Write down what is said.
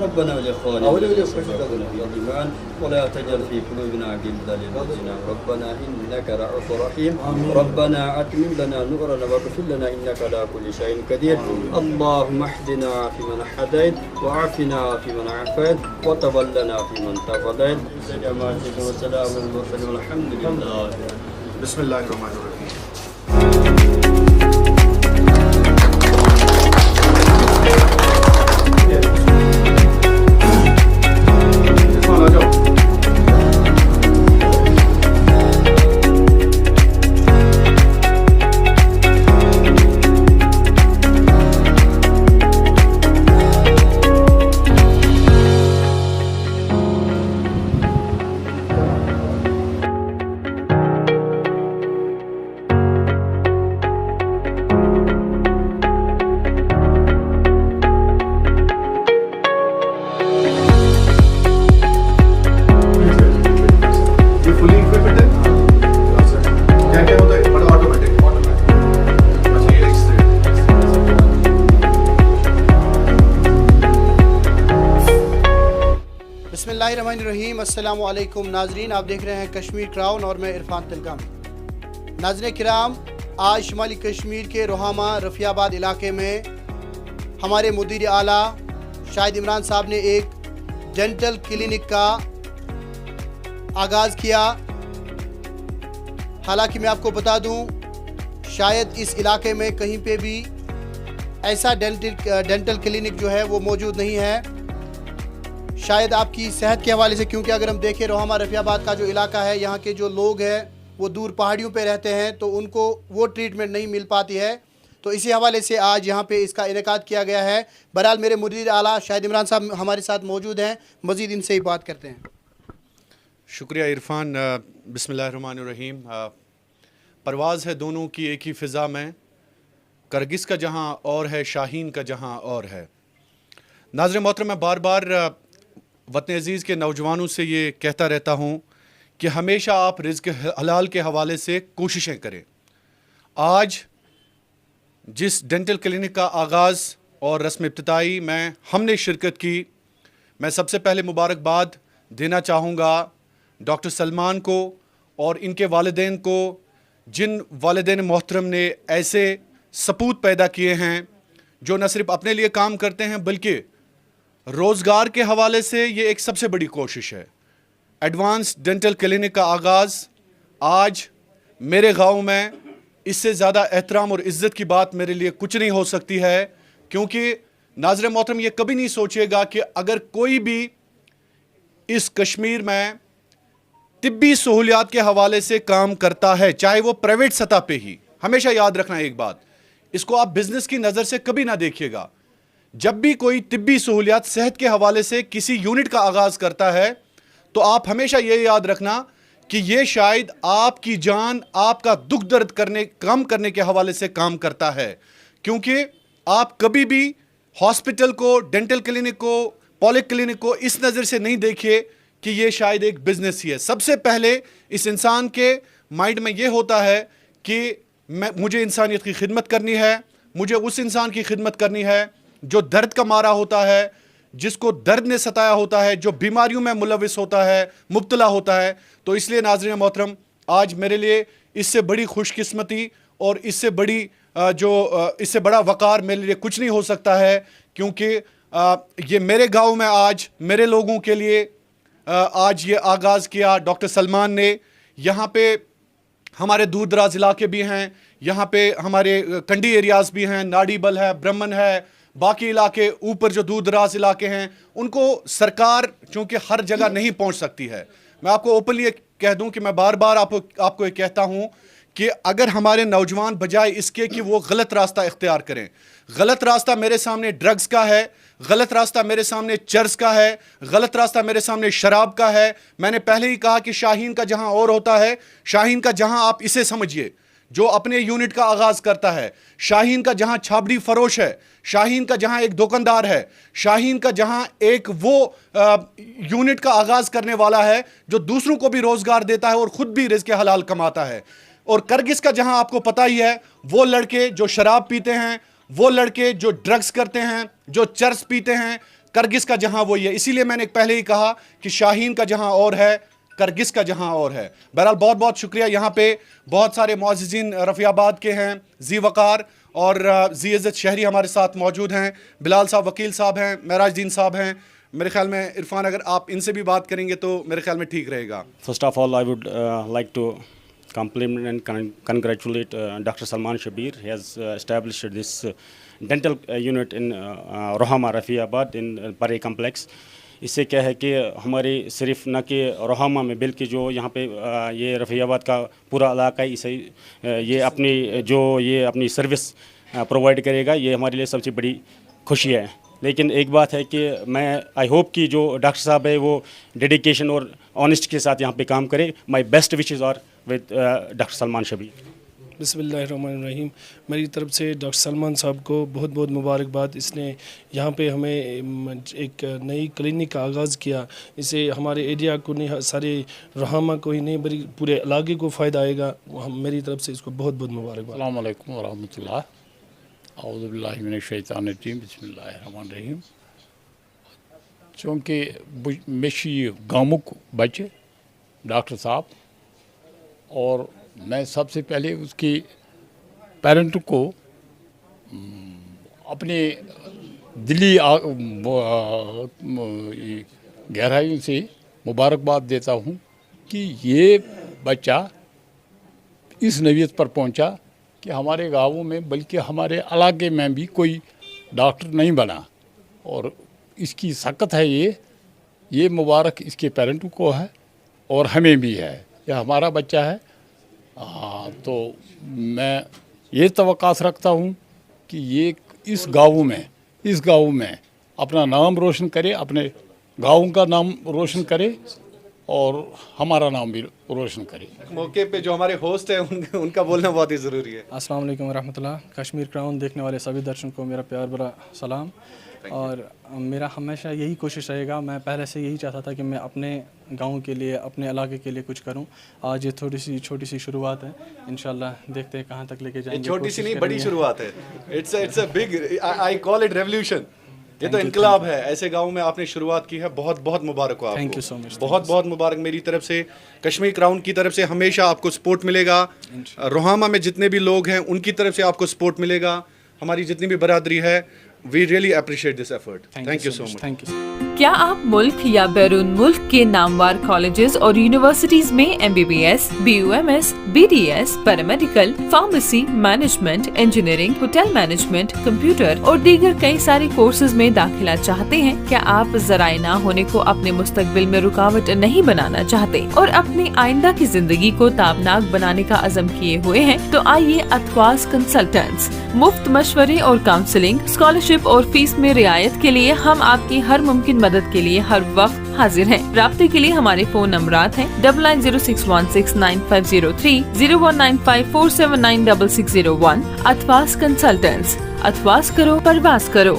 ربنا ولإخواننا الذين سبقونا بالإيمان ولا تجعل في قلوبنا غلا للذين ربنا إنك رؤوف رحيم ربنا أتمم لنا نورنا واغفر لنا إنك على كل شيء قدير اللهم اهدنا فيمن هديت وعافنا فيمن عافيت وتولنا فيمن توليت وسلام على المرسلين والحمد لله. بسم اللہ الرحمن الرحیم. بسمillahirrahmanirrahim. السلام علیکم ناظرین، آپ دیکھ رہے ہیں کشمیر کراؤن اور میں عرفان تلگام. ناظرین کرام، آج شمالی کشمیر کے روہامہ رفیع آباد علاقے میں ہمارے مدیر اعلیٰ شاہد عمران صاحب نے ایک ڈینٹل کلینک کا آغاز کیا. حالانکہ میں آپ کو بتا دوں، شاید اس علاقے میں کہیں پہ بھی ایسا ڈینٹل کلینک جو ہے وہ موجود نہیں ہے. شاید آپ کی صحت کے حوالے سے، کیونکہ اگر ہم دیکھیں روہامہ رفیع آباد کا جو علاقہ ہے، یہاں کے جو لوگ ہیں وہ دور پہاڑیوں پہ رہتے ہیں، تو ان کو وہ ٹریٹمنٹ نہیں مل پاتی ہے. تو اسی حوالے سے آج یہاں پہ اس کا انعقاد کیا گیا ہے. بہرحال میرے مدیر اعلیٰ شاہد عمران صاحب ہمارے ساتھ موجود ہیں، مزید ان سے ہی بات کرتے ہیں. شکریہ عرفان. بسم اللہ الرحمن الرحیم. پرواز ہے دونوں کی ایک ہی فضا میں، کرگس کا جہاں اور ہے، شاہین کا جہاں اور ہے. ناظرین محترم، میں بار بار وطن عزیز کے نوجوانوں سے یہ کہتا رہتا ہوں کہ ہمیشہ آپ رزق حلال کے حوالے سے کوششیں کریں. آج جس ڈینٹل کلینک کا آغاز اور رسم افتتاحی میں ہم نے شرکت کی، میں سب سے پہلے مبارکباد دینا چاہوں گا ڈاکٹر سلمان کو اور ان کے والدین کو، جن والدین محترم نے ایسے سپوت پیدا کیے ہیں جو نہ صرف اپنے لیے کام کرتے ہیں بلکہ روزگار کے حوالے سے یہ ایک سب سے بڑی کوشش ہے. ایڈوانس ڈینٹل کلینک کا آغاز آج میرے گاؤں میں، اس سے زیادہ احترام اور عزت کی بات میرے لیے کچھ نہیں ہو سکتی ہے. کیونکہ ناظرین محترم، یہ کبھی نہیں سوچے گا کہ اگر کوئی بھی اس کشمیر میں طبی سہولیات کے حوالے سے کام کرتا ہے، چاہے وہ پرائیویٹ سطح پہ ہی، ہمیشہ یاد رکھنا ایک بات، اس کو آپ بزنس کی نظر سے کبھی نہ دیکھیے گا. جب بھی کوئی طبی سہولیات صحت کے حوالے سے کسی یونٹ کا آغاز کرتا ہے تو آپ ہمیشہ یہ یاد رکھنا کہ یہ شاید آپ کی جان، آپ کا دکھ درد کم کرنے کے حوالے سے کام کرتا ہے. کیونکہ آپ کبھی بھی ہاسپٹل کو، ڈینٹل کلینک کو، پولی کلینک کو اس نظر سے نہیں دیکھیے کہ یہ شاید ایک بزنس ہی ہے. سب سے پہلے اس انسان کے مائنڈ میں یہ ہوتا ہے کہ مجھے انسانیت کی خدمت کرنی ہے، مجھے اس انسان کی خدمت کرنی ہے جو درد کا مارا ہوتا ہے، جس کو درد نے ستایا ہوتا ہے، جو بیماریوں میں ملوث ہوتا ہے، مبتلا ہوتا ہے. تو اس لیے ناظرین محترم، آج میرے لیے اس سے بڑی خوش قسمتی اور اس سے بڑا وقار میرے لیے کچھ نہیں ہو سکتا ہے. کیونکہ یہ میرے گاؤں میں آج میرے لوگوں کے لیے آج یہ آغاز کیا ڈاکٹر سلمان نے. یہاں پہ ہمارے دور دراز علاقے بھی ہیں، یہاں پہ ہمارے کنڈی ایریاز بھی ہیں، ناڑی بل ہے، برہمن ہے، باقی علاقے اوپر جو دور دراز علاقے ہیں، ان کو سرکار چونکہ ہر جگہ نہیں پہنچ سکتی ہے. میں آپ کو اوپنلی کہہ دوں کہ میں بار بار آپ کو یہ کہتا ہوں کہ اگر ہمارے نوجوان بجائے اس کے کہ وہ غلط راستہ اختیار کریں، غلط راستہ میرے سامنے ڈرگز کا ہے، غلط راستہ میرے سامنے چرس کا ہے، غلط راستہ میرے سامنے شراب کا ہے. میں نے پہلے ہی کہا کہ شاہین کا جہاں اور ہوتا ہے، شاہین کا جہاں آپ اسے سمجھیے جو اپنے یونٹ کا آغاز کرتا ہے، شاہین کا جہاں چھاپڑی فروش ہے، شاہین کا جہاں ایک دکاندار ہے، شاہین کا جہاں ایک وہ یونٹ کا آغاز کرنے والا ہے جو دوسروں کو بھی روزگار دیتا ہے اور خود بھی رزق حلال کماتا ہے. اور کرگس کا جہاں آپ کو پتہ ہی ہے، وہ لڑکے جو شراب پیتے ہیں، وہ لڑکے جو ڈرگز کرتے ہیں, جو چرس پیتے ہیں, کرگس کا جہاں وہی ہے. اسی لیے میں نے پہلے ہی کہا کہ شاہین کا جہاں اور ہے, کرگس کا جہاں اور ہے. بہرحال بہت بہت شکریہ. یہاں پہ بہت سارے معززین رفیع آباد کے ہیں, ذی وقار اور ذی عزت شہری ہمارے ساتھ موجود ہیں. بلال صاحب وکیل صاحب ہیں, معراج الدین صاحب ہیں. میرے خیال میں عرفان اگر آپ ان سے بھی بات کریں گے تو میرے خیال میں ٹھیک رہے گا. First of all, I would like to compliment and congratulate Dr. Salman Shabir. He has established this dental unit in Rohama, Rafi Abad in Pare complex. اس سے کیا ہے کہ ہمارے صرف نہ کہ روہامہ میں بلکہ جو یہاں پہ یہ رفیع آباد کا پورا علاقہ ہے, اسے یہ اپنی سروس پرووائڈ کرے گا. یہ ہمارے لیے سب سے بڑی خوشی ہے. لیکن ایک بات ہے کہ میں آئی ہوپ کہ جو ڈاکٹر صاحب ہے وہ ڈیڈیکیشن اور آنیسٹ کے ساتھ یہاں پہ کام کرے. My best wishes are with doctor Salman Shabbir. بسم اللہ الرحمن الرحیم. میری طرف سے ڈاکٹر سلمان صاحب کو بہت بہت مبارکباد. اس نے یہاں پہ ہمیں ایک نئی کلینک کا آغاز کیا. اس سے ہمارے ایریا کو نہیں, سارے روہامہ کو ہی نہیں بلکہ پورے علاقے کو فائدہ آئے گا. میری طرف سے اس کو بہت بہت مبارکباد. السلام علیکم ورحمۃ اللہ. اعوذ باللہ من الشیطان الرجیم. بسم اللہ الرحمن الرحیم. چونکہ مے یہ گامک بچے ڈاکٹر صاحب, اور میں سب سے پہلے اس کی پیرنٹ کو اپنے دلی گہرائیوں سے مبارکباد دیتا ہوں کہ یہ بچہ اس نوعیت پر پہنچا کہ ہمارے گاؤں میں بلکہ ہمارے علاقے میں بھی کوئی ڈاکٹر نہیں بنا, اور اس کی سکت ہے. یہ مبارک اس کے پیرنٹ کو ہے اور ہمیں بھی ہے. یہ ہمارا بچہ ہے. تو میں یہ توقعات رکھتا ہوں کہ یہ اس گاؤں میں اپنا نام روشن کرے, اپنے گاؤں کا نام روشن کرے اور ہمارا نام بھی روشن کرے. موقع پہ جو ہمارے ہوسٹ ہیں ان کا بولنا بہت ہی ضروری ہے. السلام علیکم ورحمۃ اللہ. کشمیر کراؤن دیکھنے والے سبھی درشن کو میرا پیار بھرا سلام. اور میرا ہمیشہ یہی کوشش رہے گا, میں پہلے سے یہی چاہتا تھا کہ میں اپنے گاؤں کے لیے, اپنے علاقے کے لیے کچھ کروں. آج یہ چھوٹی سی شروعات ہے. انشاءاللہ دیکھتے ہیں کہاں تک لے کے جائیں گے. چھوٹی سی نہیں, بڑی شروعات ہے. It's a big, I call it revolution. یہ تو انقلاب ہے. ایسے گاؤں میں آپ نے شروعات کی ہے. بہت بہت مبارک ہو آپ کو. تھینک یو سو مچ. بہت بہت مبارک میری طرف سے. کشمیر کراؤن کی طرف سے ہمیشہ آپ کو سپورٹ ملے گا. روہامہ میں جتنے بھی لوگ ہیں ان کی طرف سے آپ کو سپورٹ ملے گا. ہماری جتنی بھی برادری ہے, we really appreciate this effort. Thank you so much. Thank you. کیا آپ ملک یا بیرون ملک کے نامور کالجز اور یونیورسٹیز میں MBBS, BUMS, BDS, paramedical, pharmacy, management, engineering, hotel management, computer اور دیگر کئی سارے کورسز میں داخلہ چاہتے ہیں؟ کیا آپ ذرائع نہ ہونے کو اپنے مستقبل میں رکاوٹ نہیں بنانا چاہتے اور اپنی آئندہ کی زندگی کو تابناک بنانے کا عزم کیے ہوئے ہیں؟ تو آئیے اتواس کنسلٹنٹس. مفت مشورے اور کاؤنسلنگ, اسکالرشپ اور فیس میں رعایت کے لیے ہم آپ کی ہر ممکن مدد کے لیے ہر وقت حاضر ہیں. رابطے کے لیے ہمارے فون نمبرات ہیں 9906169503, 019547966001. اتواس کنسلٹنٹس. اتواس کرو, پرواز کرو.